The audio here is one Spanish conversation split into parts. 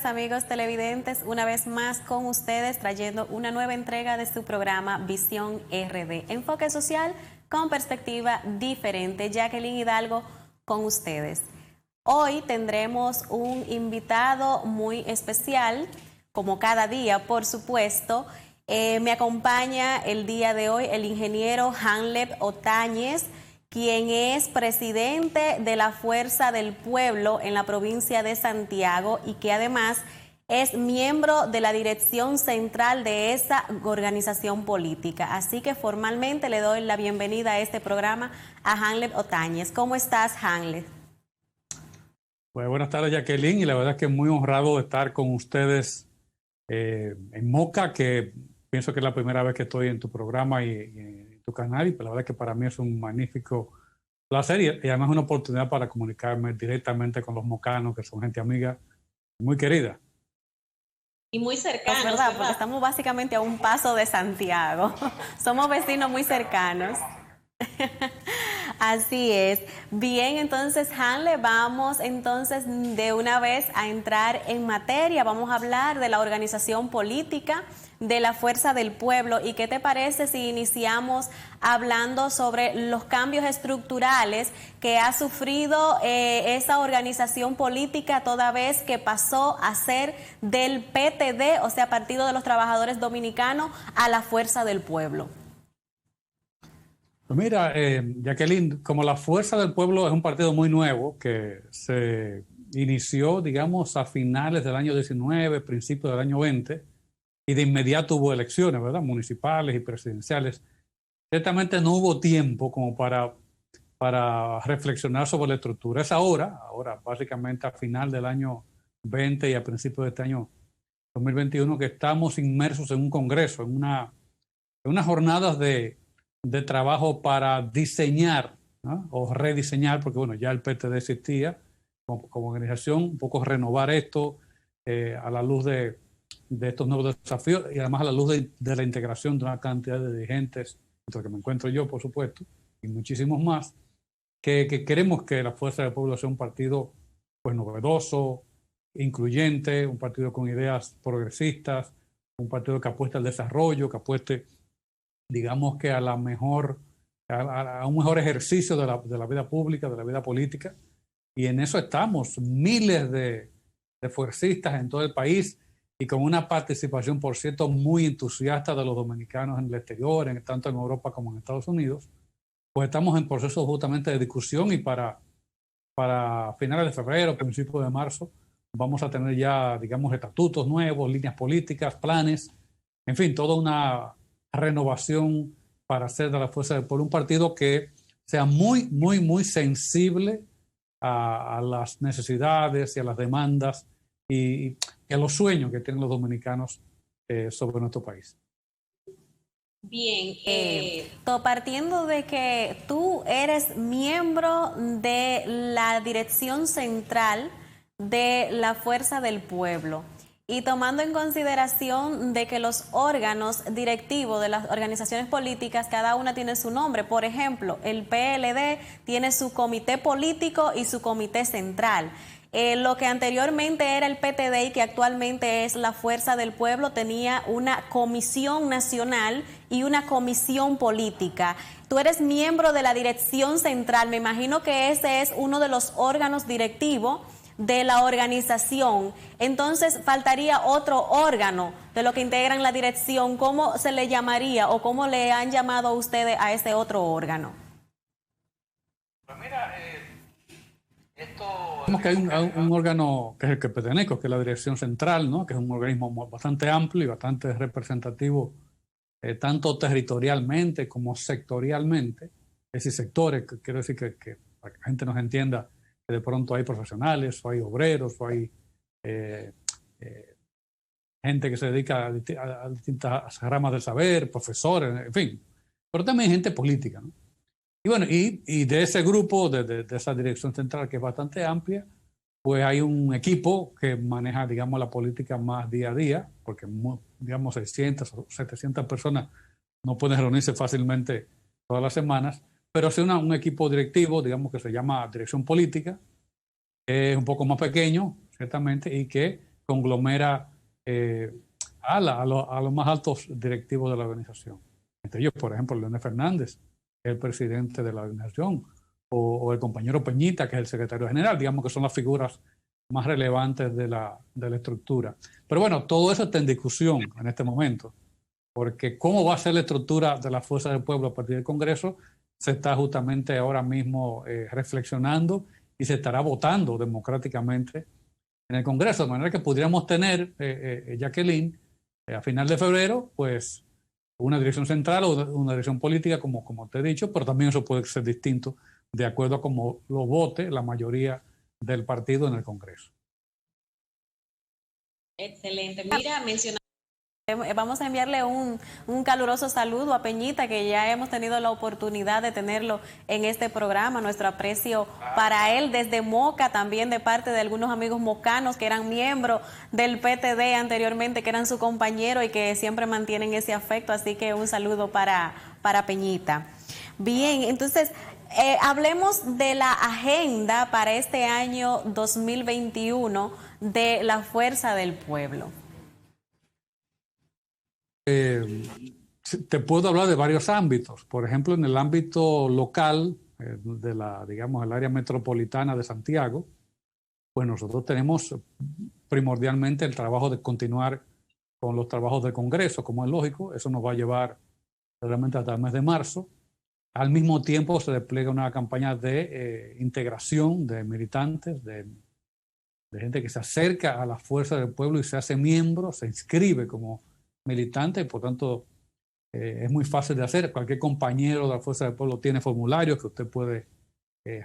tardes, amigos televidentes. Una vez más con ustedes, trayendo una nueva entrega de su programa Visión RD. Enfoque social con perspectiva diferente. Jacqueline Hidalgo con ustedes. Hoy tendremos un invitado muy especial, como cada día, por supuesto. Me acompaña el día de hoy el ingeniero Hanlep Otañez, quien es presidente de la Fuerza del Pueblo en la provincia de Santiago y que además es miembro de la dirección central de esa organización política. Así que formalmente le doy la bienvenida a este programa a Hanlep Otañez. ¿Cómo estás, Hanlep? Pues buenas tardes, Jacqueline, y la verdad es que muy honrado de estar con ustedes en Moca, que pienso que es la primera vez que estoy en tu programa y en tu canal, y pues la verdad es que para mí es un magnífico placer y además una oportunidad para comunicarme directamente con los mocanos, que son gente amiga muy querida. Y muy cercanos, ¿verdad? Porque estamos básicamente a un paso de Santiago. Somos vecinos muy cercanos. Así es. Bien, entonces, Hanle, vamos entonces de una vez a entrar en materia. Vamos a hablar de la organización política de la Fuerza del Pueblo. ¿Y qué te parece si iniciamos hablando sobre los cambios estructurales que ha sufrido esa organización política toda vez que pasó a ser del PTD, o sea, Partido de los Trabajadores Dominicanos, a la Fuerza del Pueblo? Pues mira, Jacqueline, como la Fuerza del Pueblo es un partido muy nuevo que se inició, digamos, a finales del año 19, principios del año 20, y de inmediato hubo elecciones, ¿verdad? Municipales y presidenciales. Ciertamente no hubo tiempo como para reflexionar sobre la estructura. Es ahora, básicamente a final del año 20 y a principios de este año 2021, que estamos inmersos en un congreso, en unas jornadas de trabajo para diseñar, ¿no? O rediseñar, porque bueno, ya el PTD existía como organización, un poco renovar esto a la luz de estos nuevos desafíos y además a la luz de la integración de una cantidad de dirigentes, entre los que me encuentro yo, por supuesto, y muchísimos más, que queremos que la Fuerza del Pueblo sea un partido pues novedoso, incluyente, un partido con ideas progresistas, un partido que apueste al desarrollo, que apueste, digamos que a un mejor ejercicio de la vida pública, de la vida política. Y en eso estamos, miles de fuercistas en todo el país y con una participación, por cierto, muy entusiasta de los dominicanos en el exterior, tanto en Europa como en Estados Unidos. Pues estamos en proceso justamente de discusión y para finales de febrero, principios de marzo, vamos a tener ya, digamos, estatutos nuevos, líneas políticas, planes, en fin, toda una renovación para hacer de la Fuerza del Pueblo un partido que sea muy, muy, muy sensible a las necesidades y a las demandas y a los sueños que tienen los dominicanos sobre nuestro país. Bien, partiendo de que tú eres miembro de la dirección central de la Fuerza del Pueblo y tomando en consideración de que los órganos directivos de las organizaciones políticas, cada una tiene su nombre. Por ejemplo, el PLD tiene su comité político y su comité central. Lo que anteriormente era el PTD y que actualmente es la Fuerza del Pueblo tenía una comisión nacional y una comisión política. Tú eres miembro de la dirección central, me imagino que ese es uno de los órganos directivos de la organización. Entonces faltaría otro órgano de lo que integran la dirección. ¿Cómo se le llamaría o cómo le han llamado a ustedes a ese otro órgano? Pues mira, que hay un órgano que es el que pertenezco, que es la dirección central, ¿no? Que es un organismo bastante amplio y bastante representativo, tanto territorialmente como sectorialmente. Es decir, sectores, quiero decir que para que la gente nos entienda, que de pronto hay profesionales, o hay obreros, o hay gente que se dedica a distintas ramas del saber, profesores, en fin. Pero también hay gente política, ¿no? Y bueno, y de ese grupo, de esa dirección central que es bastante amplia, pues hay un equipo que maneja, digamos, la política más día a día, porque, digamos, 600 o 700 personas no pueden reunirse fácilmente todas las semanas, pero sí un equipo directivo, digamos, que se llama dirección política, que es un poco más pequeño, ciertamente, y que conglomera a los más altos directivos de la organización. Entre ellos, por ejemplo, Leonel Fernández, el presidente de la organización, o el compañero Peñita, que es el secretario general, digamos que son las figuras más relevantes de la estructura. Pero bueno, todo eso está en discusión en este momento, porque cómo va a ser la estructura de la Fuerza del Pueblo a partir del Congreso se está justamente ahora mismo reflexionando y se estará votando democráticamente en el Congreso, de manera que pudiéramos tener, Jacqueline, a final de febrero, pues una dirección central o una dirección política, como te he dicho, pero también eso puede ser distinto de acuerdo a cómo lo vote la mayoría del partido en el Congreso. Excelente. Mira, vamos a enviarle un caluroso saludo a Peñita, que ya hemos tenido la oportunidad de tenerlo en este programa. Nuestro aprecio para él desde Moca, también de parte de algunos amigos mocanos que eran miembros del PTD anteriormente, que eran su compañero y que siempre mantienen ese afecto. Así que un saludo para Peñita. Bien, entonces hablemos de la agenda para este año 2021 de la Fuerza del Pueblo. Te puedo hablar de varios ámbitos. Por ejemplo, en el ámbito local, de digamos, el área metropolitana de Santiago, pues nosotros tenemos primordialmente el trabajo de continuar con los trabajos del Congreso, como es lógico. Eso nos va a llevar realmente hasta el mes de marzo. Al mismo tiempo se despliega una campaña de integración de militantes, de gente que se acerca a la Fuerza del Pueblo y se hace miembro, se inscribe como militante, y por tanto es muy fácil de hacer. Cualquier compañero de la Fuerza del Pueblo tiene formularios que usted puede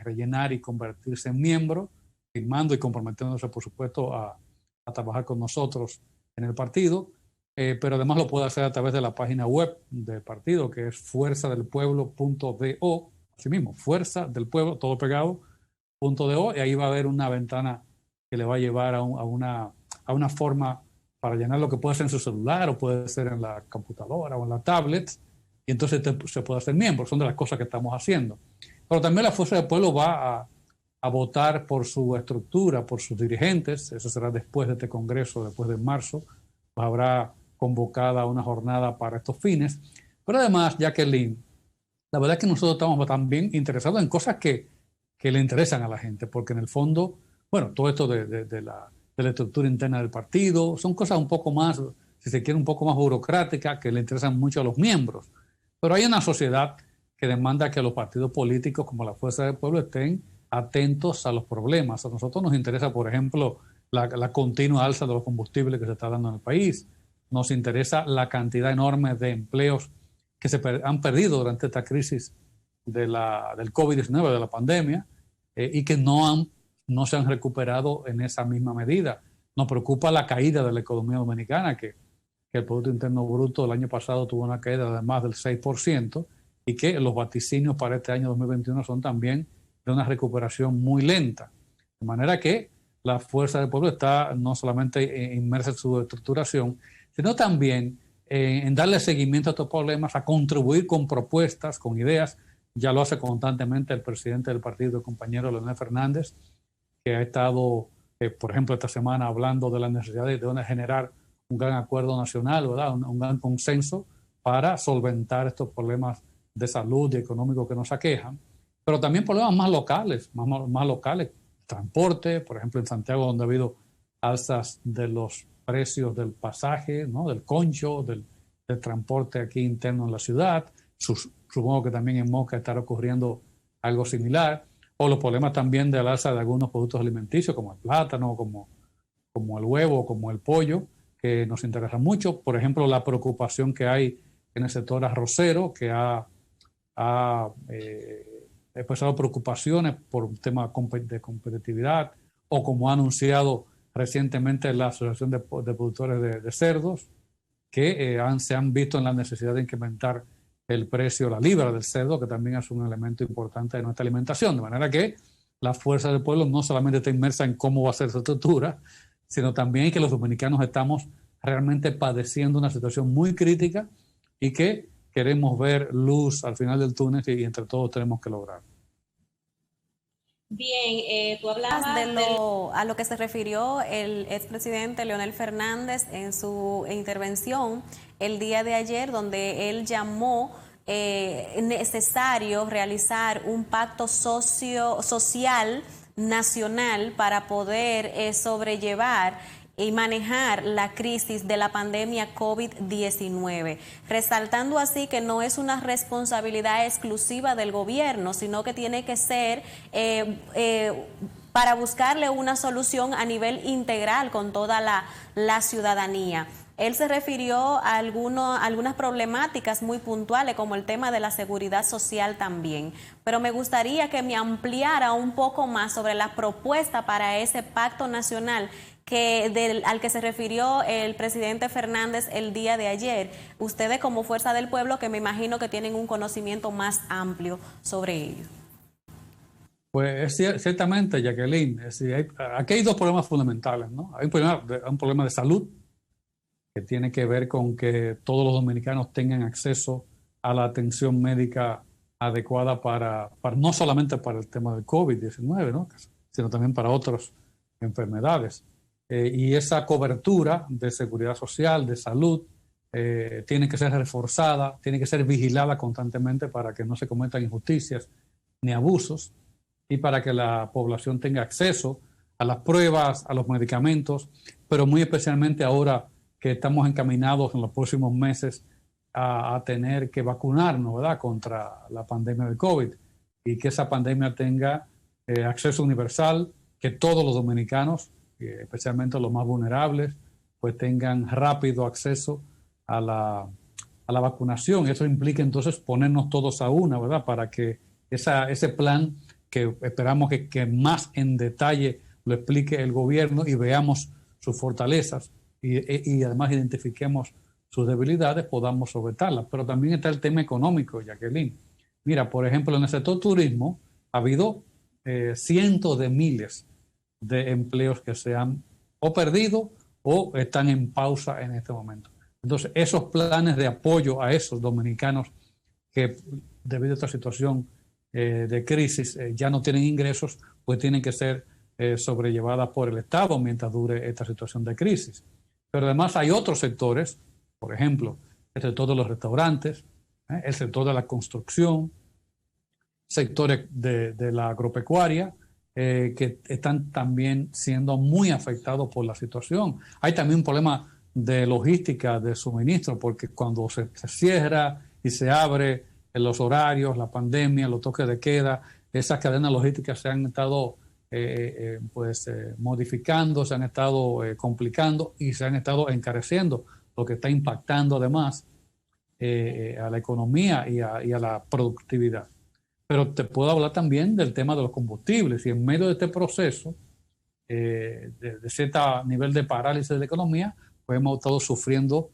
rellenar y convertirse en miembro, firmando y comprometiéndose, por supuesto, a trabajar con nosotros en el partido, pero además lo puede hacer a través de la página web del partido, que es fuerzadelpueblo.do, así mismo, Fuerza del Pueblo, todo pegado, .do, y ahí va a haber una ventana que le va a llevar a una forma para llenar lo que puede ser en su celular o puede ser en la computadora o en la tablet, y entonces se puede hacer miembro. Son de las cosas que estamos haciendo. Pero también la Fuerza del Pueblo va a votar por su estructura, por sus dirigentes. Eso será después de este Congreso, después de marzo. Pues habrá convocada una jornada para estos fines. Pero además, Jacqueline, la verdad es que nosotros estamos también interesados en cosas que le interesan a la gente, porque en el fondo, bueno, todo esto de la estructura interna del partido, son cosas un poco más, si se quiere, un poco más burocráticas, que le interesan mucho a los miembros. Pero hay una sociedad que demanda que los partidos políticos, como la Fuerza del Pueblo, estén atentos a los problemas. A nosotros nos interesa, por ejemplo, la continua alza de los combustibles que se está dando en el país. Nos interesa la cantidad enorme de empleos que se han perdido durante esta crisis del COVID-19, de la pandemia, y que no se han recuperado en esa misma medida. Nos preocupa la caída de la economía dominicana, que el Producto Interno Bruto el año pasado tuvo una caída de más del 6%, y que los vaticinios para este año 2021 son también de una recuperación muy lenta. De manera que la Fuerza del Pueblo está no solamente inmersa en su estructuración, sino también en darle seguimiento a estos problemas, a contribuir con propuestas, con ideas. Ya lo hace constantemente el presidente del partido, el compañero Leonel Fernández, que ha estado, por ejemplo, esta semana hablando de la necesidad de generar un gran acuerdo nacional, ¿verdad? Un gran consenso para solventar estos problemas de salud y económicos que nos aquejan, pero también problemas más locales, transporte, por ejemplo, en Santiago, donde ha habido alzas de los precios del pasaje, ¿no? Del concho, del transporte aquí interno en la ciudad. Supongo que también en Moca estará ocurriendo algo similar, o los problemas también de la alza de algunos productos alimenticios, como el plátano, como el huevo, como el pollo, que nos interesa mucho. Por ejemplo, la preocupación que hay en el sector arrocero, que ha expresado preocupaciones por un tema de competitividad, o como ha anunciado recientemente la Asociación de Productores de Cerdos, que se han visto en la necesidad de incrementar el precio, la libra del cerdo, que también es un elemento importante de nuestra alimentación. De manera que la Fuerza del Pueblo no solamente está inmersa en cómo va a ser su estructura, sino también que los dominicanos estamos realmente padeciendo una situación muy crítica y que queremos ver luz al final del túnel y entre todos tenemos que lograr. Bien, tú hablabas a lo que se refirió el expresidente Leonel Fernández en su intervención el día de ayer, donde él llamó necesario realizar un pacto social nacional para poder sobrellevar y manejar la crisis de la pandemia COVID-19, resaltando así que no es una responsabilidad exclusiva del gobierno, sino que tiene que ser para buscarle una solución a nivel integral con toda la ciudadanía. Él se refirió a algunas problemáticas muy puntuales, como el tema de la seguridad social también. Pero me gustaría que me ampliara un poco más sobre la propuesta para ese pacto nacional al que se refirió el presidente Fernández el día de ayer. Ustedes como Fuerza del Pueblo, que me imagino que tienen un conocimiento más amplio sobre ello. Pues ciertamente, Jacqueline, es decir, aquí hay dos problemas fundamentales, ¿no? Hay un problema de salud que tiene que ver con que todos los dominicanos tengan acceso a la atención médica adecuada para no solamente para el tema del COVID-19, ¿no? Sino también para otras enfermedades. Y esa cobertura de seguridad social, de salud, tiene que ser reforzada, tiene que ser vigilada constantemente para que no se cometan injusticias ni abusos y para que la población tenga acceso a las pruebas, a los medicamentos, pero muy especialmente ahora que estamos encaminados en los próximos meses a tener que vacunarnos, ¿verdad?, contra la pandemia del COVID, y que esa pandemia tenga acceso universal, que todos los dominicanos, especialmente los más vulnerables, pues tengan rápido acceso a la vacunación. Eso implica entonces ponernos todos a una, ¿verdad?, para que ese plan que esperamos que más en detalle lo explique el gobierno y veamos sus fortalezas y además identifiquemos sus debilidades, podamos solventarlas. Pero también está el tema económico, Jacqueline. Mira, por ejemplo, en el sector turismo ha habido cientos de miles de empleos que se han o perdido o están en pausa en este momento. Entonces, esos planes de apoyo a esos dominicanos que debido a esta situación de crisis ya no tienen ingresos, pues tienen que ser sobrellevadas por el Estado mientras dure esta situación de crisis. Pero además hay otros sectores, por ejemplo, el sector de los restaurantes, el sector de la construcción, sectores de la agropecuaria, que están también siendo muy afectados por la situación. Hay también un problema de logística, de suministro, porque cuando se cierra y se abre en los horarios, la pandemia, los toques de queda, esas cadenas logísticas se han estado modificando, se han estado complicando y se han estado encareciendo, lo que está impactando además a la economía y a la productividad. Pero te puedo hablar también del tema de los combustibles, y en medio de este proceso de cierto nivel de parálisis de la economía, pues hemos estado sufriendo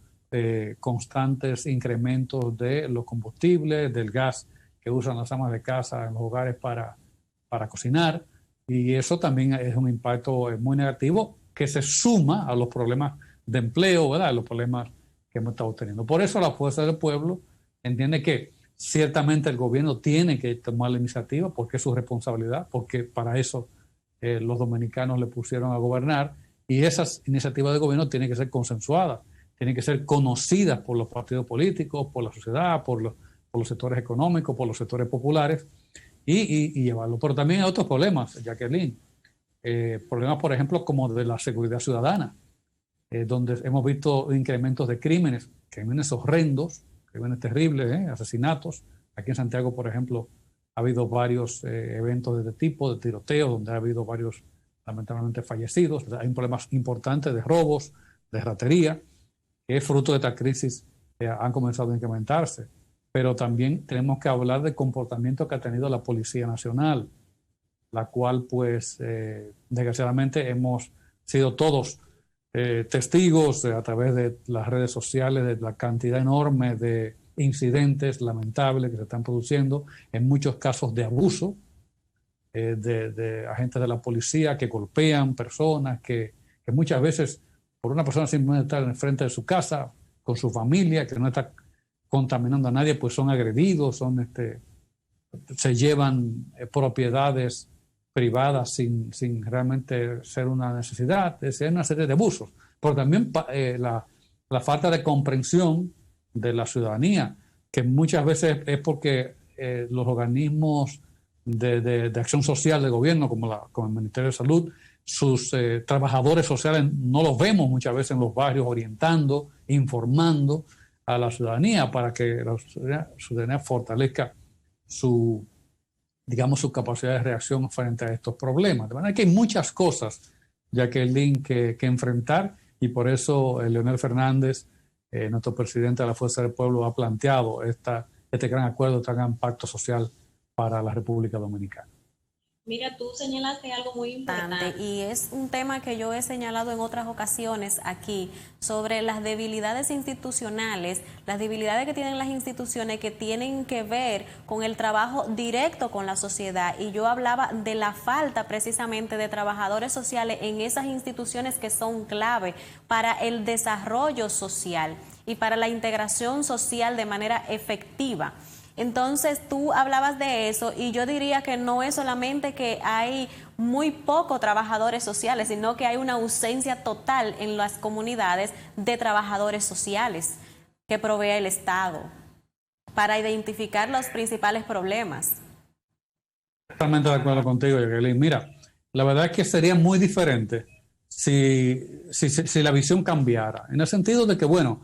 constantes incrementos de los combustibles, del gas que usan las amas de casa en los hogares para cocinar, y eso también es un impacto muy negativo que se suma a los problemas de empleo, ¿verdad?, a los problemas que hemos estado teniendo. Por eso la Fuerza del Pueblo entiende que ciertamente el gobierno tiene que tomar la iniciativa porque es su responsabilidad, porque para eso los dominicanos le pusieron a gobernar, y esas iniciativas de gobierno tienen que ser consensuadas, tienen que ser conocidas por los partidos políticos, por la sociedad, por los sectores económicos, por los sectores populares y llevarlo. Pero también hay otros problemas, Jacqueline. Problemas, por ejemplo, como de la seguridad ciudadana, donde hemos visto incrementos de crímenes horrendos, crímenes terribles, asesinatos. Aquí en Santiago, por ejemplo, ha habido varios eventos de este tipo, de tiroteos, donde ha habido varios, lamentablemente, fallecidos. Hay problemas importantes de robos, de ratería, que es fruto de esta crisis han comenzado a incrementarse. Pero también tenemos que hablar del comportamiento que ha tenido la Policía Nacional, la cual, pues, desgraciadamente hemos sido todos testigos a través de las redes sociales de la cantidad enorme de incidentes lamentables que se están produciendo, en muchos casos de abuso de agentes de la policía que golpean personas, que muchas veces por una persona simplemente estar en el frente de su casa con su familia, que no está contaminando a nadie, pues son agredidos, se llevan propiedades privadas sin realmente ser una necesidad, es una serie de abusos, pero también la falta de comprensión de la ciudadanía, que muchas veces es porque los organismos de acción social del gobierno, como el Ministerio de Salud, sus trabajadores sociales no los vemos muchas veces en los barrios orientando, informando a la ciudadanía para que la ciudadanía fortalezca su capacidad de reacción frente a estos problemas. De manera que hay muchas cosas, Jacqueline, que enfrentar, y por eso Leonel Fernández, nuestro presidente de la Fuerza del Pueblo, ha planteado este gran acuerdo, este gran pacto social para la República Dominicana. Mira, tú señalaste algo muy importante y es un tema que yo he señalado en otras ocasiones aquí sobre las debilidades institucionales, las debilidades que tienen las instituciones que tienen que ver con el trabajo directo con la sociedad, y yo hablaba de la falta precisamente de trabajadores sociales en esas instituciones que son clave para el desarrollo social y para la integración social de manera efectiva. Entonces tú hablabas de eso y yo diría que no es solamente que hay muy pocos trabajadores sociales, sino que hay una ausencia total en las comunidades de trabajadores sociales que provee el Estado para identificar los principales problemas. Totalmente de acuerdo contigo, Jacqueline. Mira, la verdad es que sería muy diferente si la visión cambiara, en el sentido de que, bueno,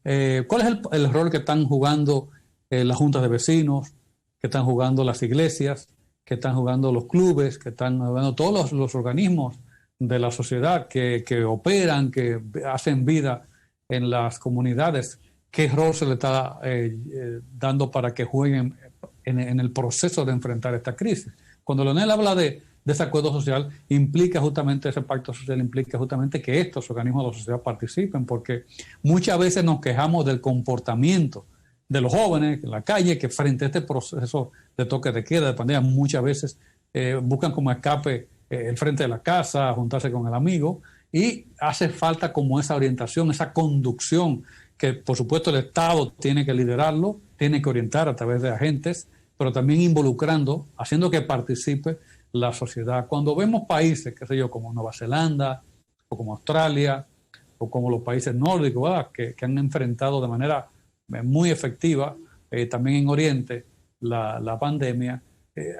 ¿cuál es el rol que están jugando las juntas de vecinos, que están jugando las iglesias, que están jugando los clubes, que están jugando todos los organismos de la sociedad que operan, que hacen vida en las comunidades? ¿Qué rol se le está dando para que jueguen en el proceso de enfrentar esta crisis? Cuando Leonel habla de ese acuerdo social, implica justamente, ese pacto social implica justamente que estos organismos de la sociedad participen, porque muchas veces nos quejamos del comportamiento de los jóvenes en la calle, que frente a este proceso de toque de queda, de pandemia, muchas veces buscan como escape el frente de la casa, juntarse con el amigo, y hace falta como esa orientación, esa conducción, que por supuesto el Estado tiene que liderarlo, tiene que orientar a través de agentes, pero también involucrando, haciendo que participe la sociedad. Cuando vemos países, qué sé yo, como Nueva Zelanda, o como Australia, o como los países nórdicos, ¿verdad?, que han enfrentado de manera muy efectiva, también en Oriente, la pandemia,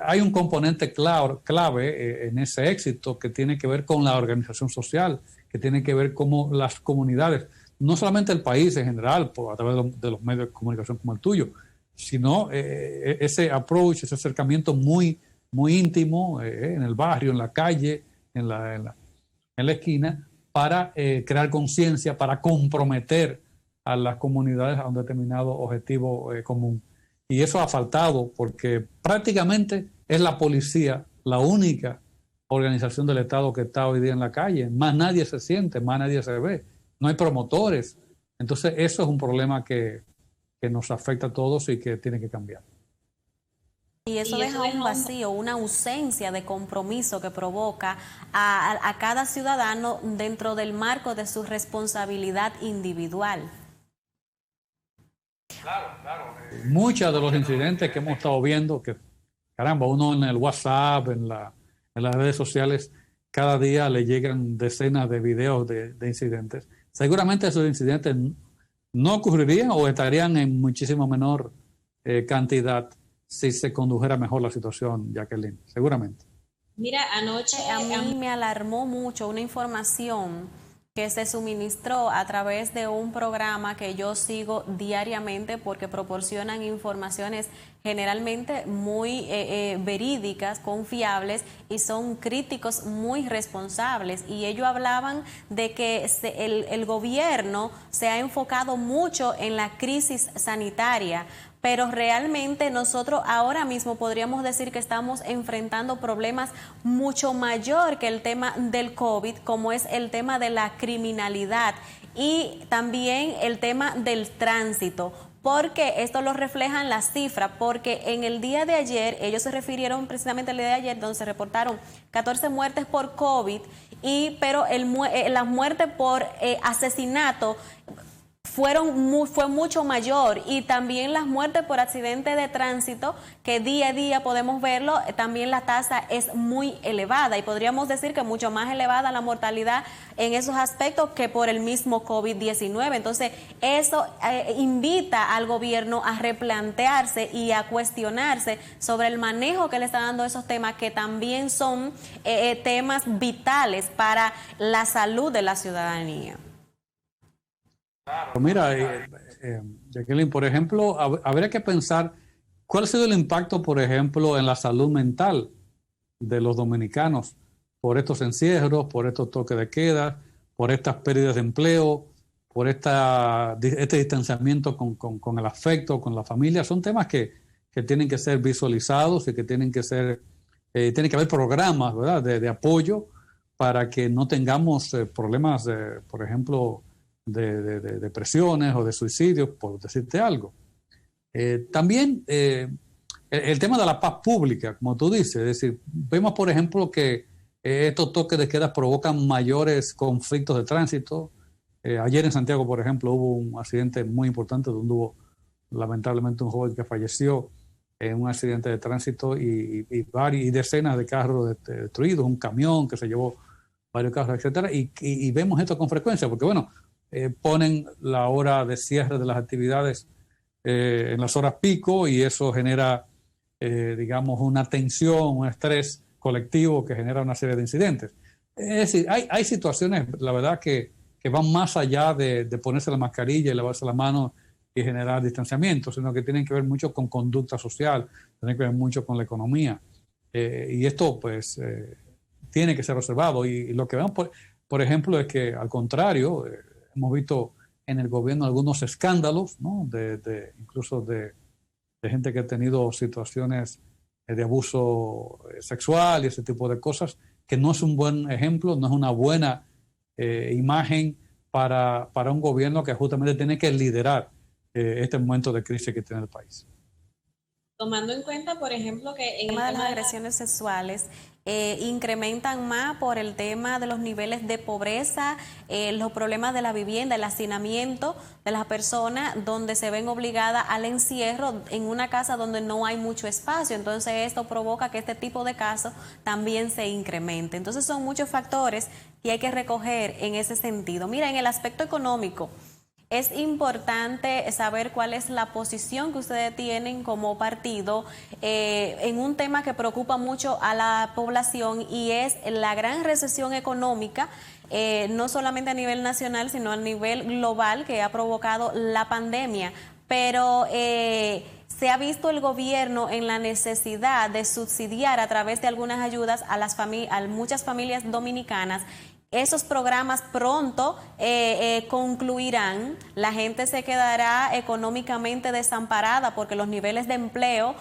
hay un componente clave en ese éxito que tiene que ver con la organización social, que tiene que ver cómo las comunidades, no solamente el país en general, a través de los medios de comunicación como el tuyo, sino ese approach, ese acercamiento muy íntimo en el barrio, en la calle, en la esquina, para crear conciencia, para comprometer a las comunidades a un determinado objetivo común. Y eso ha faltado porque prácticamente es la policía la única organización del Estado que está hoy día en la calle. Más nadie se siente, más nadie se ve. No hay promotores. Entonces eso es un problema que nos afecta a todos y que tiene que cambiar. Y eso deja un vacío, una ausencia de compromiso que provoca a cada ciudadano dentro del marco de su responsabilidad individual. Claro. Muchos de los incidentes que hemos estado viendo, que caramba, uno en el WhatsApp, en las redes sociales, cada día le llegan decenas de videos de incidentes. Seguramente esos incidentes no ocurrirían o estarían en muchísimo menor cantidad si se condujera mejor la situación, Jacqueline, seguramente. Mira, anoche a mí me alarmó mucho una información que se suministró a través de un programa que yo sigo diariamente porque proporcionan informaciones generalmente muy verídicas, confiables, y son críticos muy responsables. Y ellos hablaban de que el gobierno se ha enfocado mucho en la crisis sanitaria, pero realmente nosotros ahora mismo podríamos decir que estamos enfrentando problemas mucho mayor que el tema del COVID, como es el tema de la criminalidad y también el tema del tránsito, porque esto lo reflejan las cifras, porque en el día de ayer, ellos se refirieron precisamente al día de ayer, donde se reportaron 14 muertes por COVID, pero las muertes por asesinato fue mucho mayor, y también las muertes por accidente de tránsito, que día a día podemos verlo, también la tasa es muy elevada, y podríamos decir que mucho más elevada la mortalidad en esos aspectos que por el mismo COVID-19. Entonces eso invita al gobierno a replantearse y a cuestionarse sobre el manejo que le está dando esos temas, que también son temas vitales para la salud de la ciudadanía. Mira, Jacqueline, por ejemplo, habría que pensar cuál ha sido el impacto, por ejemplo, en la salud mental de los dominicanos por estos encierros, por estos toques de queda, por estas pérdidas de empleo, por este distanciamiento con el afecto, con la familia. Son temas que tienen que ser visualizados y que tienen que ser, tiene que haber programas, ¿verdad?, de apoyo para que no tengamos problemas, por ejemplo, de depresiones o de suicidios, por decirte algo. También el tema de la paz pública, como tú dices, es decir, vemos por ejemplo que estos toques de queda provocan mayores conflictos de tránsito. Ayer en Santiago, por ejemplo, hubo un accidente muy importante donde hubo lamentablemente un joven que falleció en un accidente de tránsito y decenas de carros destruidos, un camión que se llevó varios carros, etcétera, y vemos esto con frecuencia, porque bueno, ponen la hora de cierre de las actividades en las horas pico, y eso genera, digamos, una tensión, un estrés colectivo que genera una serie de incidentes. Es decir, hay situaciones, la verdad, que van más allá de ponerse la mascarilla y lavarse las manos y generar distanciamiento, sino que tienen que ver mucho con conducta social, tienen que ver mucho con la economía. Y esto, pues, tiene que ser observado. Y lo que vemos, por ejemplo, es que, al contrario, hemos visto en el gobierno algunos escándalos, ¿no?, incluso de gente que ha tenido situaciones de abuso sexual y ese tipo de cosas, que no es un buen ejemplo, no es una buena imagen para un gobierno que justamente tiene que liderar este momento de crisis que tiene el país. Tomando en cuenta, por ejemplo, que en el tema de las agresiones sexuales incrementan más por el tema de los niveles de pobreza, los problemas de la vivienda, el hacinamiento de las personas, donde se ven obligadas al encierro en una casa donde no hay mucho espacio. Entonces esto provoca que este tipo de casos también se incremente. Entonces son muchos factores que hay que recoger en ese sentido. Mira, en el aspecto económico, es importante saber cuál es la posición que ustedes tienen como partido en un tema que preocupa mucho a la población, y es la gran recesión económica, no solamente a nivel nacional, sino a nivel global, que ha provocado la pandemia. Pero se ha visto el gobierno en la necesidad de subsidiar a través de algunas ayudas a muchas familias dominicanas. Esos programas pronto concluirán, la gente se quedará económicamente desamparada porque los niveles de empleo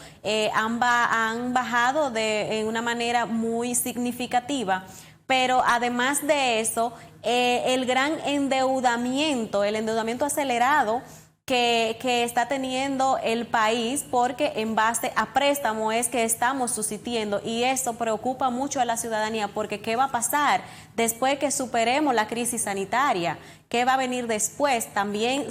han bajado en una manera muy significativa. Pero además de eso, el gran endeudamiento, el endeudamiento acelerado que está teniendo el país, porque en base a préstamo es que estamos subsistiendo, y eso preocupa mucho a la ciudadanía, porque ¿qué va a pasar después que superemos la crisis sanitaria? ¿Qué va a venir después? También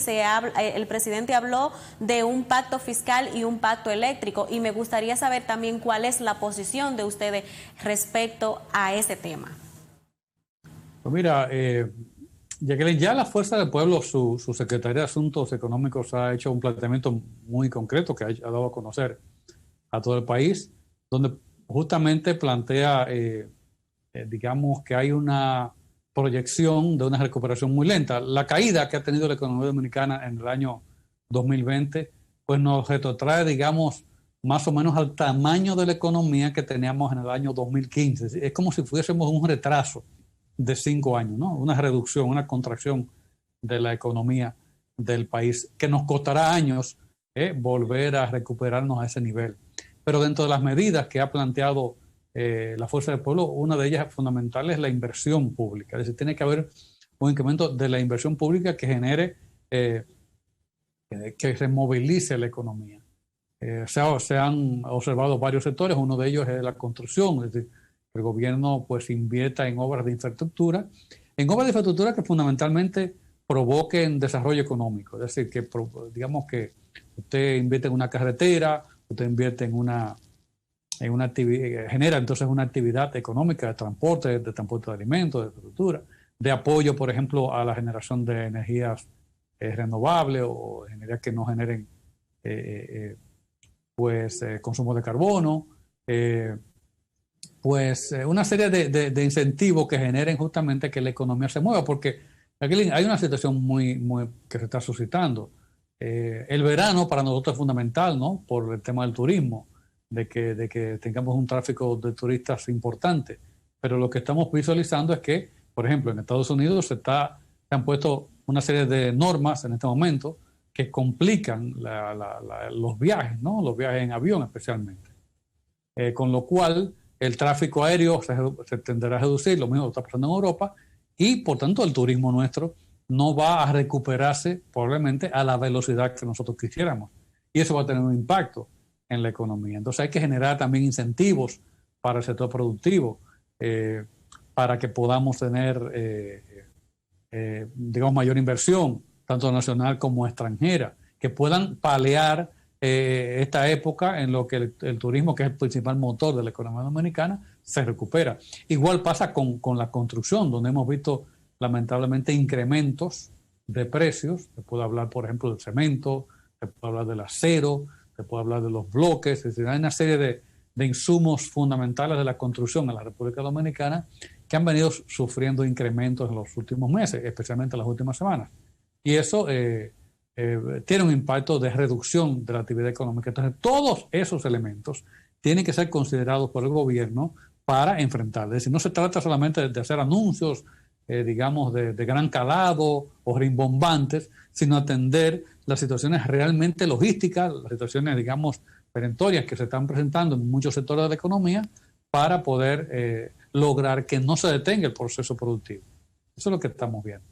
el presidente habló de un pacto fiscal y un pacto eléctrico, y me gustaría saber también cuál es la posición de ustedes respecto a ese tema. Pues mira, Jacqueline, ya la Fuerza del Pueblo, su Secretaría de Asuntos Económicos, ha hecho un planteamiento muy concreto que ha dado a conocer a todo el país, donde justamente plantea, digamos, que hay una proyección de una recuperación muy lenta. La caída que ha tenido la economía dominicana en el año 2020, pues nos retrotrae, digamos, más o menos al tamaño de la economía que teníamos en el año 2015. Es como si fuésemos un retraso de 5 años, ¿no? Una reducción, una contracción de la economía del país, que nos costará años volver a recuperarnos a ese nivel. Pero dentro de las medidas que ha planteado la Fuerza del Pueblo, una de ellas fundamental es la inversión pública. Es decir, tiene que haber un incremento de la inversión pública que genere, que removilice la economía. Se han observado varios sectores, uno de ellos es la construcción, es decir, el gobierno pues invierta en obras de infraestructura que fundamentalmente provoquen desarrollo económico. Es decir, que digamos que usted invierte en una carretera, usted invierte en una actividad, genera entonces una actividad económica de transporte de alimentos, de infraestructura, de apoyo, por ejemplo, a la generación de energías renovables o energías que no generen consumo de carbono, una serie de incentivos que generen justamente que la economía se mueva, porque aquí hay una situación muy que se está suscitando. El verano para nosotros es fundamental, ¿no? Por el tema del turismo, de que tengamos un tráfico de turistas importante. Pero lo que estamos visualizando es que, por ejemplo, en Estados Unidos se han puesto una serie de normas en este momento que complican los viajes, ¿no? Los viajes en avión especialmente. Con lo cual el tráfico aéreo se tenderá a reducir, lo mismo está pasando en Europa, y por tanto el turismo nuestro no va a recuperarse probablemente a la velocidad que nosotros quisiéramos. Y eso va a tener un impacto en la economía. Entonces hay que generar también incentivos para el sector productivo, para que podamos tener, digamos, mayor inversión, tanto nacional como extranjera, que puedan paliar esta época en lo que el turismo, que es el principal motor de la economía dominicana, se recupera. Igual pasa con la construcción, donde hemos visto lamentablemente incrementos de precios. Se puede hablar, por ejemplo, del cemento, se puede hablar del acero, se puede hablar de los bloques. Es decir, hay una serie de insumos fundamentales de la construcción en la República Dominicana que han venido sufriendo incrementos en los últimos meses, especialmente en las últimas semanas. Y eso tiene un impacto de reducción de la actividad económica. Entonces, todos esos elementos tienen que ser considerados por el gobierno para enfrentar. Es decir, no se trata solamente de hacer anuncios, digamos, de gran calado o rimbombantes, sino atender las situaciones realmente logísticas, las situaciones, digamos, perentorias que se están presentando en muchos sectores de la economía para poder lograr que no se detenga el proceso productivo. Eso es lo que estamos viendo.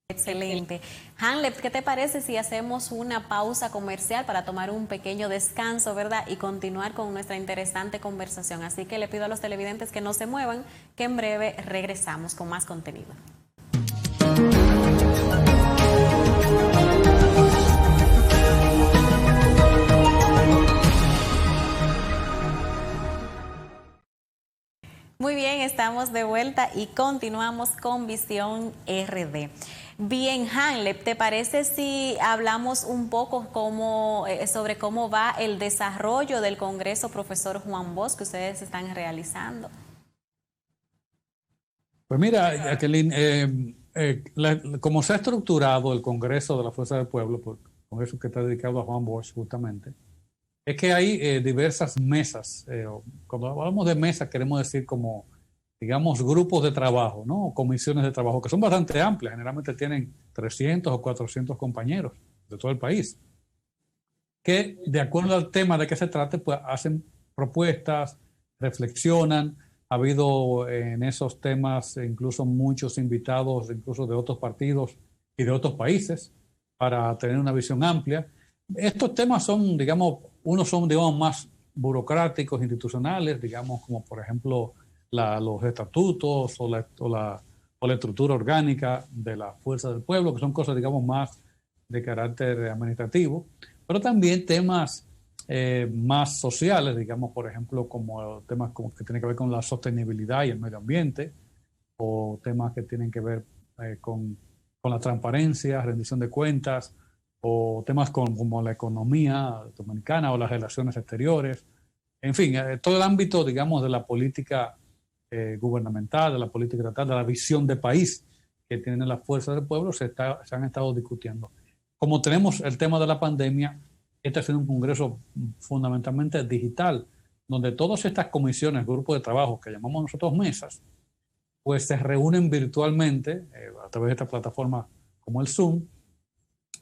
Excelente. Hanlep, ¿qué te parece si hacemos una pausa comercial para tomar un pequeño descanso, ¿verdad? Y continuar con nuestra interesante conversación. Así que le pido a los televidentes que no se muevan, que en breve regresamos con más contenido. Muy bien, estamos de vuelta y continuamos con Visión RD. Bien, Hanlep, ¿te parece si hablamos un poco sobre cómo va el desarrollo del Congreso Profesor Juan Bosch que ustedes están realizando? Pues mira, Jacqueline, como se ha estructurado el Congreso de la Fuerza del Pueblo, el Congreso que está dedicado a Juan Bosch justamente, es que hay diversas mesas. Cuando hablamos de mesas queremos decir como, digamos, grupos de trabajo, ¿no? O comisiones de trabajo que son bastante amplias. Generalmente tienen 300 o 400 compañeros de todo el país, que de acuerdo al tema de que se trate, pues hacen propuestas, reflexionan. Ha habido en esos temas incluso muchos invitados, incluso de otros partidos y de otros países, para tener una visión amplia. Estos temas son, digamos, unos son, digamos, más burocráticos, institucionales, digamos, como por ejemplo los estatutos o la estructura orgánica de la Fuerza del Pueblo, que son cosas, digamos, más de carácter administrativo, pero también temas más sociales, digamos, por ejemplo, como temas que tienen que ver con la sostenibilidad y el medio ambiente, o temas que tienen que ver con la transparencia, rendición de cuentas, o temas como la economía dominicana o las relaciones exteriores. En fin, todo el ámbito, digamos, de la política gubernamental, de la política estatal, de la visión de país que tiene la Fuerza del Pueblo, se han estado discutiendo. Como tenemos el tema de la pandemia, este ha sido un congreso fundamentalmente digital, donde todas estas comisiones, grupos de trabajo que llamamos nosotros mesas, pues se reúnen virtualmente a través de esta plataforma como el Zoom,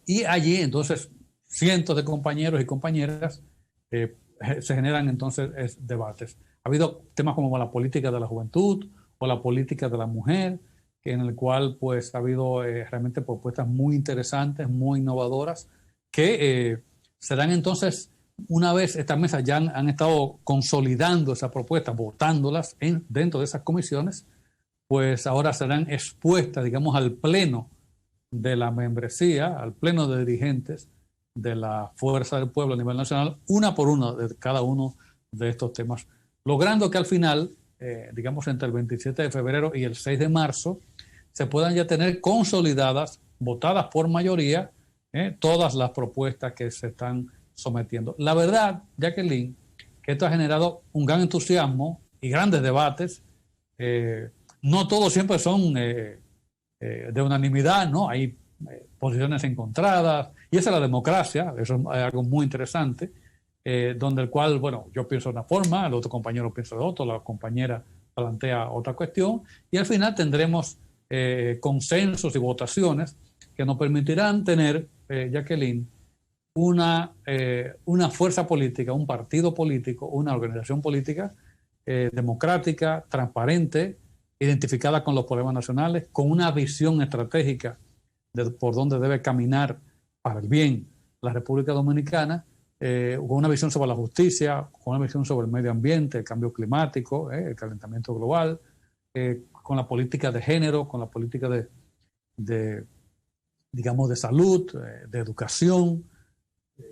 y allí entonces cientos de compañeros y compañeras se generan entonces debates. Ha habido temas como la política de la juventud o la política de la mujer, en el cual pues ha habido realmente propuestas muy interesantes, muy innovadoras, que serán entonces, una vez estas mesas ya han estado consolidando esas propuestas, votándolas dentro de esas comisiones, pues ahora serán expuestas, digamos, al pleno de la membresía, al pleno de dirigentes de la Fuerza del Pueblo a nivel nacional, una por una de cada uno de estos temas, logrando que al final, digamos entre el 27 de febrero y el 6 de marzo, se puedan ya tener consolidadas, votadas por mayoría, todas las propuestas que se están sometiendo. La verdad, Jacqueline, que esto ha generado un gran entusiasmo y grandes debates. No todos siempre son de unanimidad, ¿no? Hay posiciones encontradas, y esa es la democracia, eso es algo muy interesante, donde el cual, bueno, yo pienso de una forma, el otro compañero piensa de otro, la compañera plantea otra cuestión, y al final tendremos consensos y votaciones que nos permitirán tener, Jacqueline, una fuerza política, un partido político, una organización política democrática, transparente, identificada con los problemas nacionales, con una visión estratégica de por dónde debe caminar para el bien la República Dominicana, con una visión sobre la justicia, con una visión sobre el medio ambiente, el cambio climático, el calentamiento global, con la política de género, con la política digamos, de salud, de educación,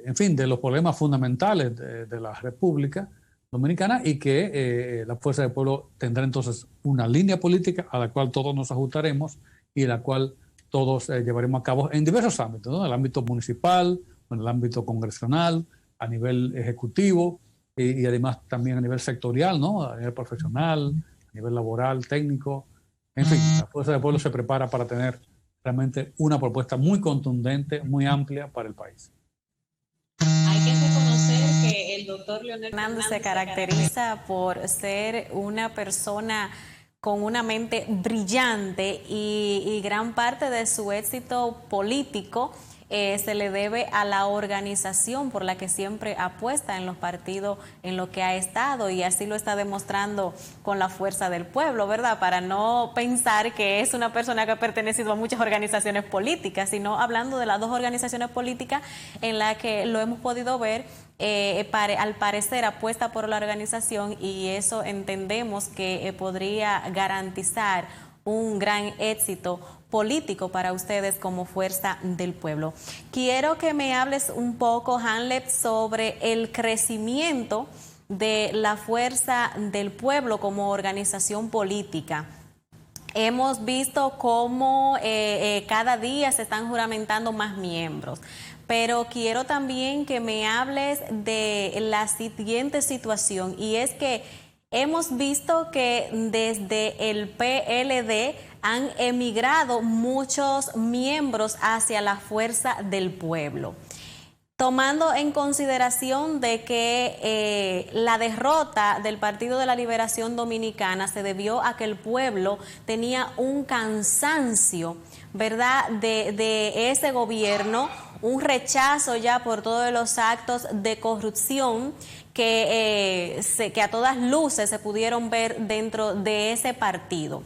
en fin, de los problemas fundamentales de la República Dominicana, y que la Fuerza del Pueblo tendrá entonces una línea política a la cual todos nos ajustaremos y la cual todos llevaremos a cabo en diversos ámbitos, ¿no? En el ámbito municipal, en el ámbito congresional, a nivel ejecutivo y además también a nivel sectorial, ¿no? A nivel profesional, a nivel laboral, técnico. En fin, la Fuerza del Pueblo se prepara para tener realmente una propuesta muy contundente, muy amplia para el país. Hay que reconocer que el doctor Leonel Fernández se caracteriza por ser una persona con una mente brillante y gran parte de su éxito político se le debe a la organización por la que siempre apuesta en los partidos en lo que ha estado, y así lo está demostrando con la Fuerza del Pueblo, ¿verdad? Para no pensar que es una persona que ha pertenecido a muchas organizaciones políticas, sino hablando de las dos organizaciones políticas en las que lo hemos podido ver. Al parecer apuesta por la organización, y eso entendemos que podría garantizar un gran éxito político para ustedes como Fuerza del Pueblo. Quiero que me hables un poco, Hanlep, sobre el crecimiento de la Fuerza del Pueblo como organización política. Hemos visto cómo cada día se están juramentando más miembros, pero quiero también que me hables de la siguiente situación, y es que hemos visto que desde el PLD han emigrado muchos miembros hacia la Fuerza del Pueblo, tomando en consideración de que la derrota del Partido de la Liberación Dominicana se debió a que el pueblo tenía un cansancio, ¿verdad?, de ese gobierno, un rechazo ya por todos los actos de corrupción que a todas luces se pudieron ver dentro de ese partido.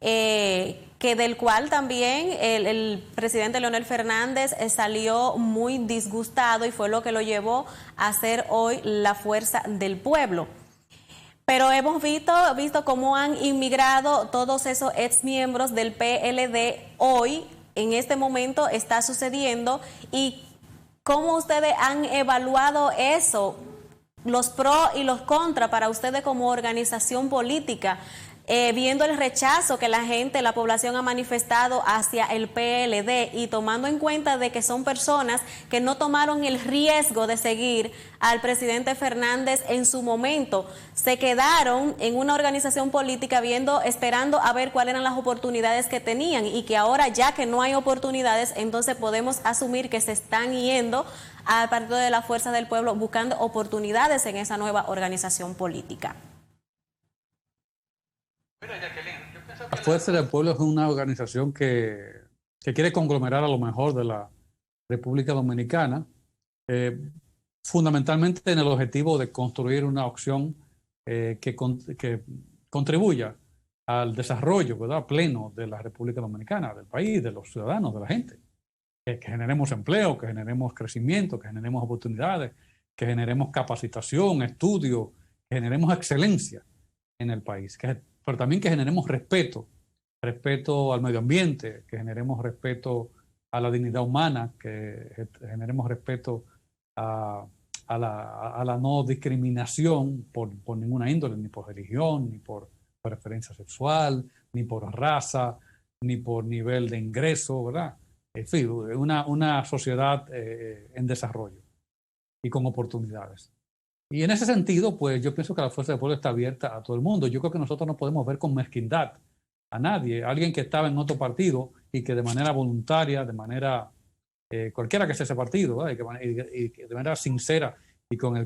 Que del cual también el presidente Leonel Fernández salió muy disgustado, y fue lo que lo llevó a ser hoy la Fuerza del Pueblo. Pero hemos visto cómo han inmigrado todos esos exmiembros del PLD. Hoy, en este momento, está sucediendo. ¿Y cómo ustedes han evaluado eso? Los pros y los contras para ustedes como organización política, viendo el rechazo que la población ha manifestado hacia el PLD, y tomando en cuenta de que son personas que no tomaron el riesgo de seguir al presidente Fernández en su momento, se quedaron en una organización política esperando a ver cuáles eran las oportunidades que tenían, y que ahora, ya que no hay oportunidades, entonces podemos asumir que se están yendo al Partido de la Fuerza del Pueblo buscando oportunidades en esa nueva organización política. La Fuerza del Pueblo es una organización que quiere conglomerar a lo mejor de la República Dominicana, fundamentalmente en el objetivo de construir una opción que contribuya al desarrollo, ¿verdad?, pleno de la República Dominicana, del país, de los ciudadanos, de la gente. Que generemos empleo, que generemos crecimiento, que generemos oportunidades, que generemos capacitación, estudio, que generemos excelencia en el país, pero también que generemos respeto al medio ambiente, que generemos respeto a la dignidad humana, que generemos respeto a la no discriminación por ninguna índole, ni por religión, ni por preferencia sexual, ni por raza, ni por nivel de ingreso, ¿verdad? En fin, una sociedad en desarrollo y con oportunidades. Y en ese sentido, pues yo pienso que la Fuerza del Pueblo está abierta a todo el mundo. Yo creo que nosotros no podemos ver con mezquindad a nadie. Alguien que estaba en otro partido y que de manera voluntaria, de manera cualquiera que sea ese partido, ¿verdad? Y que de manera sincera y con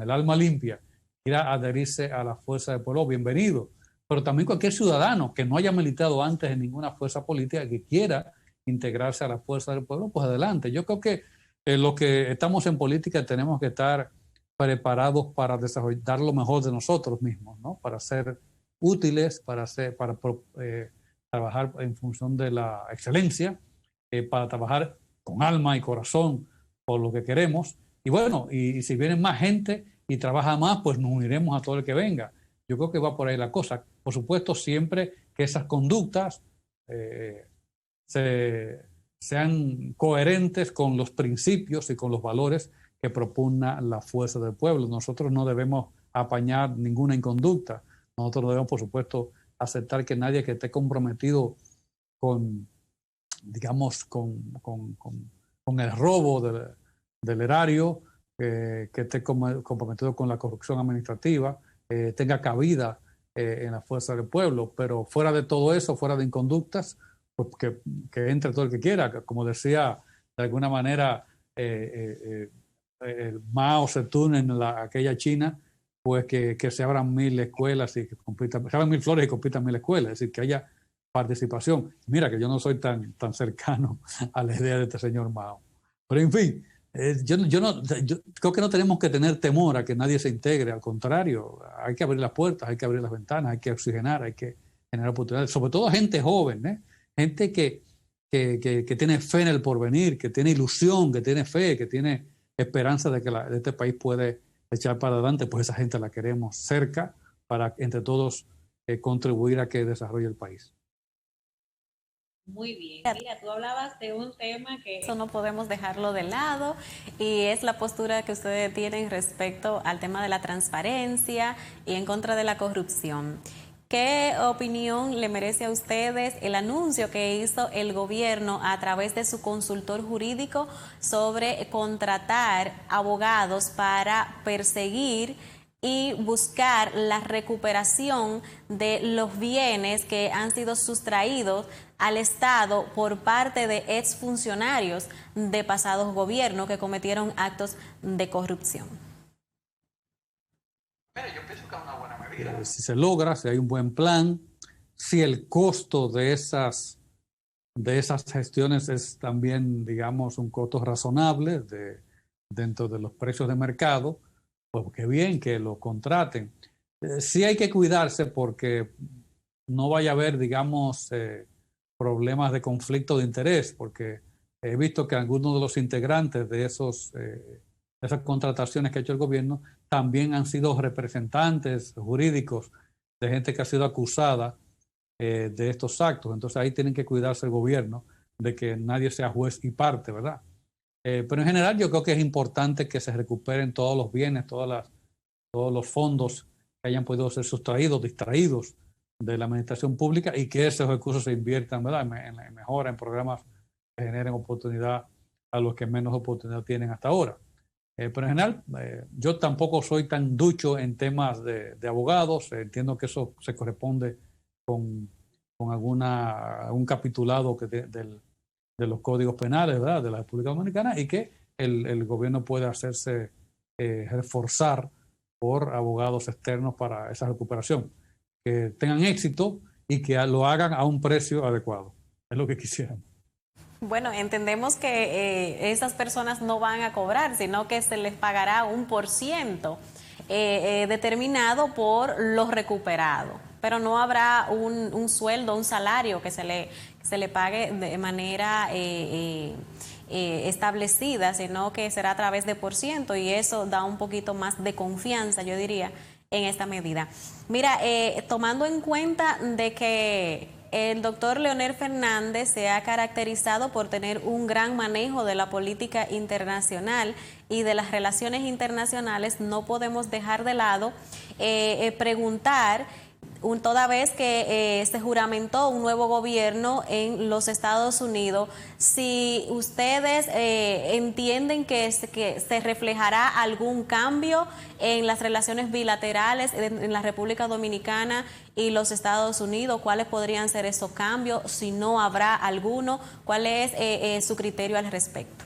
el alma limpia quiera adherirse a la Fuerza del Pueblo, bienvenido. Pero también cualquier ciudadano que no haya militado antes en ninguna fuerza política que quiera integrarse a la Fuerza del Pueblo, pues adelante. Yo creo que los que estamos en política tenemos que estar preparados para desarrollar lo mejor de nosotros mismos, ¿no? Para ser útiles, para trabajar en función de la excelencia, para trabajar con alma y corazón por lo que queremos. Y bueno, y si vienen más gente y trabaja más, pues nos uniremos a todo el que venga. Yo creo que va por ahí la cosa. Por supuesto, siempre que esas conductas sean coherentes con los principios y con los valores que propugna la Fuerza del Pueblo. Nosotros no debemos apañar ninguna inconducta. Nosotros debemos, por supuesto, aceptar que nadie que esté comprometido con, digamos, con el robo del erario, que esté comprometido con la corrupción administrativa, tenga cabida en la Fuerza del Pueblo. Pero fuera de todo eso, fuera de inconductas, pues que entre todo el que quiera. Como decía de alguna manera Mao Zedong en aquella China, pues que se abran 1000 escuelas y que compitan, se abran 1000 flores y compitan 1000 escuelas, es decir, que haya participación. Mira que yo no soy tan cercano a la idea de este señor Mao. Pero en fin, yo creo que no tenemos que tener temor a que nadie se integre, al contrario, hay que abrir las puertas, hay que abrir las ventanas, hay que oxigenar, hay que generar oportunidades, sobre todo gente joven, gente que tiene fe en el porvenir, que tiene ilusión, que tiene fe, que tiene esperanza de que este país puede echar para adelante. Pues esa gente la queremos cerca para entre todos contribuir a que desarrolle el país. Muy bien. Mira, tú hablabas de un tema que eso no podemos dejarlo de lado, y es la postura que ustedes tienen respecto al tema de la transparencia y en contra de la corrupción. ¿Qué opinión le merece a ustedes el anuncio que hizo el gobierno a través de su consultor jurídico sobre contratar abogados para perseguir y buscar la recuperación de los bienes que han sido sustraídos al Estado por parte de exfuncionarios de pasados gobiernos que cometieron actos de corrupción? Mira, yo pienso que es una buena medida. Si se logra, si hay un buen plan, si el costo de esas gestiones es también, digamos, un costo razonable dentro de los precios de mercado, pues qué bien que lo contraten. Sí hay que cuidarse porque no vaya a haber, digamos, problemas de conflicto de interés, porque he visto que algunos de los integrantes de esas contrataciones que ha hecho el gobierno también han sido representantes jurídicos de gente que ha sido acusada de estos actos. Entonces ahí tienen que cuidarse el gobierno de que nadie sea juez y parte, ¿verdad? Pero en general yo creo que es importante que se recuperen todos los bienes, todos los fondos que hayan podido ser sustraídos, distraídos de la administración pública, y que esos recursos se inviertan, ¿verdad?, en mejora, en programas que generen oportunidad a los que menos oportunidad tienen hasta ahora. Pero en general, yo tampoco soy tan ducho en temas de abogados. Entiendo que eso se corresponde con algún capitulado de los códigos penales, ¿verdad?, de la República Dominicana, y que el gobierno puede hacerse reforzar por abogados externos para esa recuperación. Que tengan éxito y que lo hagan a un precio adecuado. Es lo que quisiéramos. Bueno, entendemos que esas personas no van a cobrar, sino que se les pagará un % determinado por lo recuperado, pero no habrá un sueldo, un salario que se le pague de manera establecida, sino que será a través de %, y eso da un poquito más de confianza, yo diría, en esta medida. Mira, tomando en cuenta de que el doctor Leonel Fernández se ha caracterizado por tener un gran manejo de la política internacional y de las relaciones internacionales. No podemos dejar de lado preguntar, toda vez que se juramentó un nuevo gobierno en los Estados Unidos, si ustedes entienden que se reflejará algún cambio en las relaciones bilaterales en la República Dominicana y los Estados Unidos, cuáles podrían ser esos cambios, si no habrá alguno, cuál es su criterio al respecto.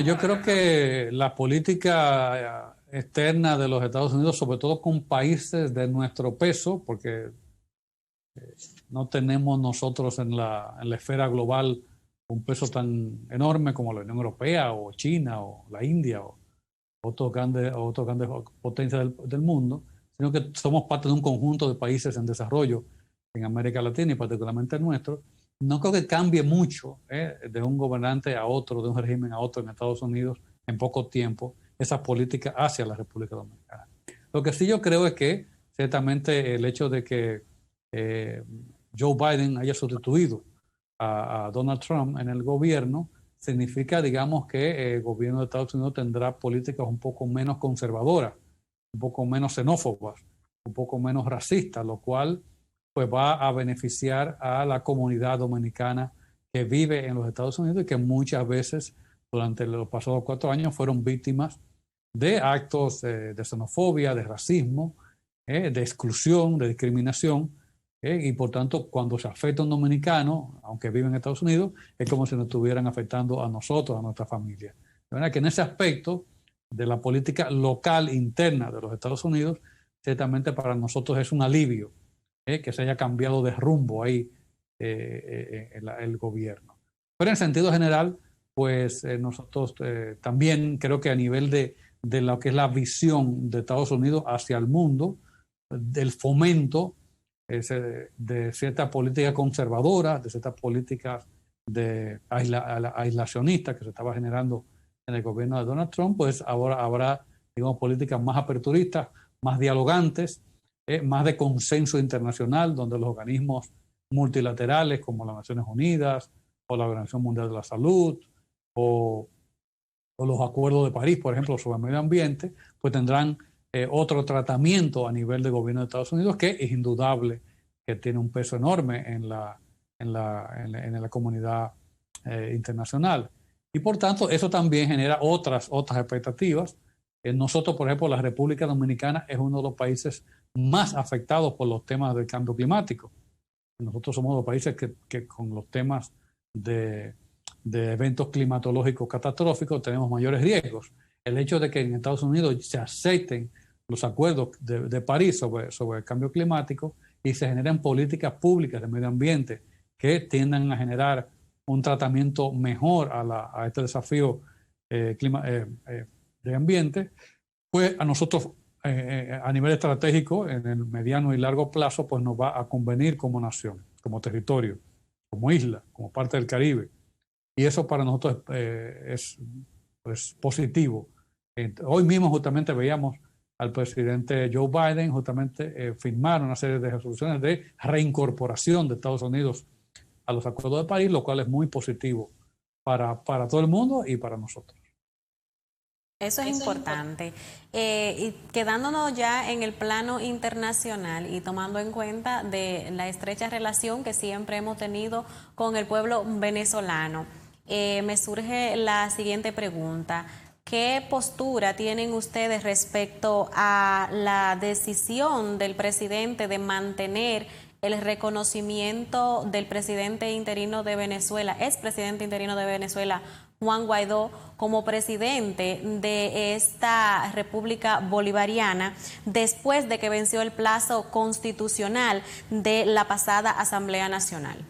Yo creo que la política externa de los Estados Unidos, sobre todo con países de nuestro peso, porque no tenemos nosotros en la esfera global un peso tan enorme como la Unión Europea o China o la India o otras grandes potencias del mundo, sino que somos parte de un conjunto de países en desarrollo en América Latina y particularmente el nuestro. No creo que cambie mucho de un gobernante a otro, de un régimen a otro en Estados Unidos en poco tiempo, esa política hacia la República Dominicana. Lo que sí yo creo es que ciertamente el hecho de que Joe Biden haya sustituido a Donald Trump en el gobierno significa, digamos, que el gobierno de Estados Unidos tendrá políticas un poco menos conservadoras, un poco menos xenófobas, un poco menos racistas, lo cual pues va a beneficiar a la comunidad dominicana que vive en los Estados Unidos y que muchas veces durante los pasados 4 años fueron víctimas de actos de xenofobia, de racismo, de exclusión, de discriminación, y por tanto cuando se afecta a un dominicano, aunque vive en Estados Unidos, es como si nos estuvieran afectando a nosotros, a nuestra familia. De manera que en ese aspecto de la política local interna de los Estados Unidos, ciertamente para nosotros es un alivio que se haya cambiado de rumbo ahí el gobierno. Pero en sentido general, pues nosotros también creo que a nivel de lo que es la visión de Estados Unidos hacia el mundo, del fomento de cierta política conservadora, de ciertas políticas aislacionistas que se estaba generando en el gobierno de Donald Trump, pues ahora habrá, digamos, políticas más aperturistas, más dialogantes, más de consenso internacional, donde los organismos multilaterales como las Naciones Unidas o la Organización Mundial de la Salud o los acuerdos de París, por ejemplo, sobre el medio ambiente, pues tendrán otro tratamiento a nivel del gobierno de Estados Unidos, que es indudable que tiene un peso enorme en la comunidad internacional. Y por tanto, eso también genera otras expectativas. Nosotros, por ejemplo, la República Dominicana es uno de los países más afectados por los temas del cambio climático. Nosotros somos los países que con los temas de eventos climatológicos catastróficos tenemos mayores riesgos. El hecho de que en Estados Unidos se acepten los acuerdos de París sobre el cambio climático y se generen políticas públicas de medio ambiente que tiendan a generar un tratamiento mejor a este desafío de ambiente, pues a nosotros a nivel estratégico, en el mediano y largo plazo, pues nos va a convenir como nación, como territorio, como isla, como parte del Caribe. Y eso para nosotros es pues, positivo. Hoy mismo justamente veíamos al presidente Joe Biden justamente firmar una serie de resoluciones de reincorporación de Estados Unidos a los acuerdos de París, lo cual es muy positivo para todo el mundo y para nosotros. Eso es importante. Y quedándonos ya en el plano internacional y tomando en cuenta de la estrecha relación que siempre hemos tenido con el pueblo venezolano, me surge la siguiente pregunta. ¿Qué postura tienen ustedes respecto a la decisión del presidente de mantener el reconocimiento del presidente interino de Venezuela, expresidente interino de Venezuela, Juan Guaidó, como presidente de esta República Bolivariana después de que venció el plazo constitucional de la pasada Asamblea Nacional?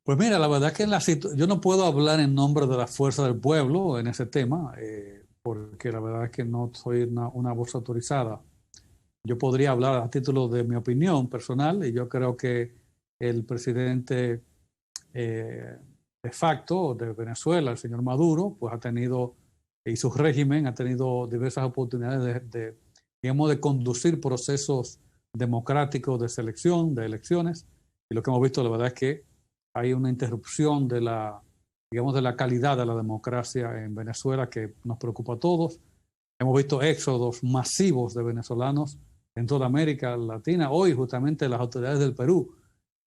Pues mira, la verdad es que yo no puedo hablar en nombre de la fuerza del pueblo en ese tema, porque la verdad es que no soy una voz autorizada. Yo podría hablar a título de mi opinión personal, y yo creo que el presidente de facto de Venezuela, el señor Maduro, pues ha tenido, y su régimen ha tenido diversas oportunidades digamos, de conducir procesos democrático de selección, de elecciones, y lo que hemos visto, la verdad es que hay una interrupción de la, digamos, de la calidad de la democracia en Venezuela que nos preocupa a todos. Hemos visto éxodos masivos de venezolanos en toda América Latina. Hoy justamente las autoridades del Perú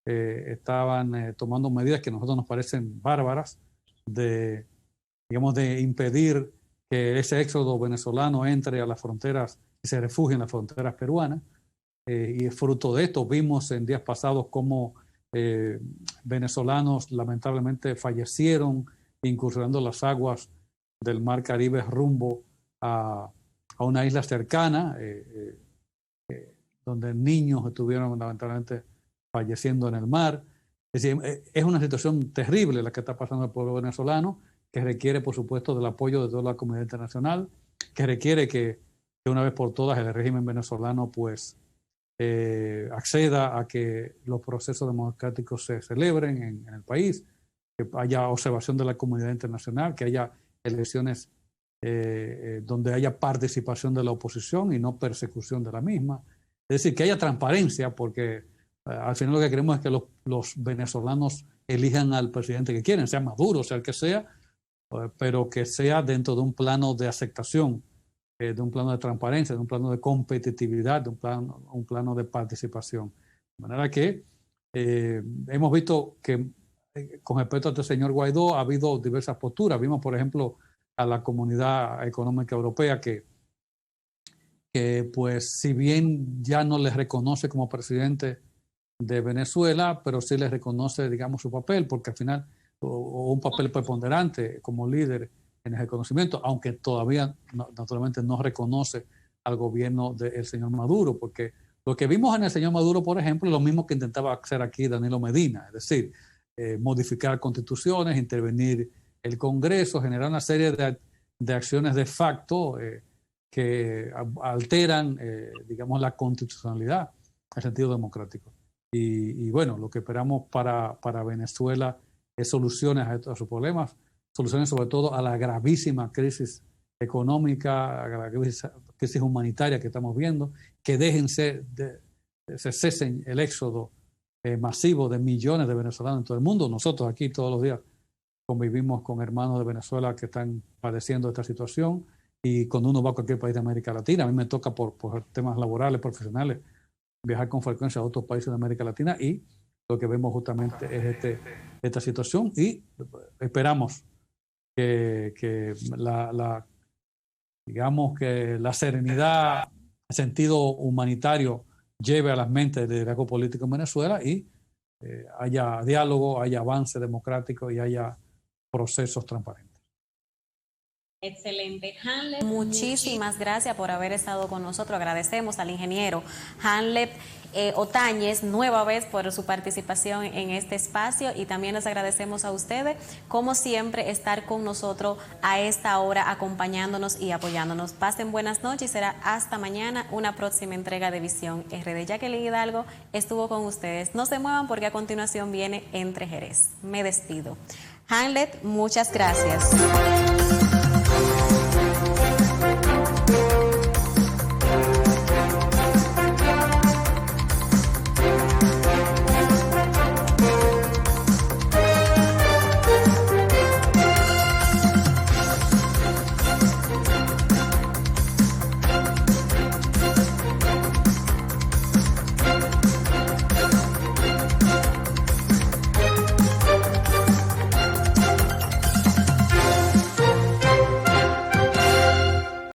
estaban tomando medidas que a nosotros nos parecen bárbaras de, digamos, de impedir que ese éxodo venezolano entre a las fronteras y se refugie en las fronteras peruanas. Y fruto de esto vimos en días pasados cómo venezolanos lamentablemente fallecieron incursionando las aguas del Mar Caribe rumbo a una isla cercana, donde niños estuvieron lamentablemente falleciendo en el mar. Es decir, es una situación terrible la que está pasando el pueblo venezolano, que requiere, por supuesto, del apoyo de toda la comunidad internacional, que requiere que una vez por todas el régimen venezolano pues acceda a que los procesos democráticos se celebren en el país, que haya observación de la comunidad internacional, que haya elecciones donde haya participación de la oposición y no persecución de la misma. Es decir, que haya transparencia, porque al final lo que queremos es que los venezolanos elijan al presidente que quieren, sea Maduro, sea el que sea, pero que sea dentro de un plano de aceptación, de un plano de transparencia, de un plano de competitividad, de un plano de participación. De manera que hemos visto que con respecto a este señor Guaidó ha habido diversas posturas. Vimos, por ejemplo, a la Comunidad Económica Europea que pues si bien ya no les reconoce como presidente de Venezuela, pero sí les reconoce, digamos, su papel, porque al final, o un papel preponderante como líder en el reconocimiento, aunque todavía naturalmente no reconoce al gobierno del señor Maduro, porque lo que vimos en el señor Maduro, por ejemplo, es lo mismo que intentaba hacer aquí Danilo Medina, es decir, modificar constituciones, intervenir el Congreso, generar una serie de acciones de facto que alteran, digamos, la constitucionalidad en sentido democrático. Y bueno, lo que esperamos para Venezuela es soluciones a sus problemas, soluciones sobre todo a la gravísima crisis económica, a la crisis humanitaria que estamos viendo, que se cesen el éxodo masivo de millones de venezolanos en todo el mundo. Nosotros aquí todos los días convivimos con hermanos de Venezuela que están padeciendo esta situación, y cuando uno va a cualquier país de América Latina, a mí me toca por temas laborales, profesionales, viajar con frecuencia a otros países de América Latina, y lo que vemos justamente es esta situación, y esperamos que digamos que la serenidad, el sentido humanitario lleve a las mentes del liderazgo político en Venezuela y haya diálogo, haya avance democrático y haya procesos transparentes. Excelente. Hanlep, muchísimas gracias por haber estado con nosotros. Agradecemos al ingeniero Hanlep Otañez nueva vez por su participación en este espacio, y también les agradecemos a ustedes, como siempre, estar con nosotros a esta hora, acompañándonos y apoyándonos. Pasen buenas noches y será hasta mañana una próxima entrega de Visión RD. Jacqueline Hidalgo estuvo con ustedes. No se muevan porque a continuación viene Entre Jerez. Me despido. Hanlep, muchas gracias.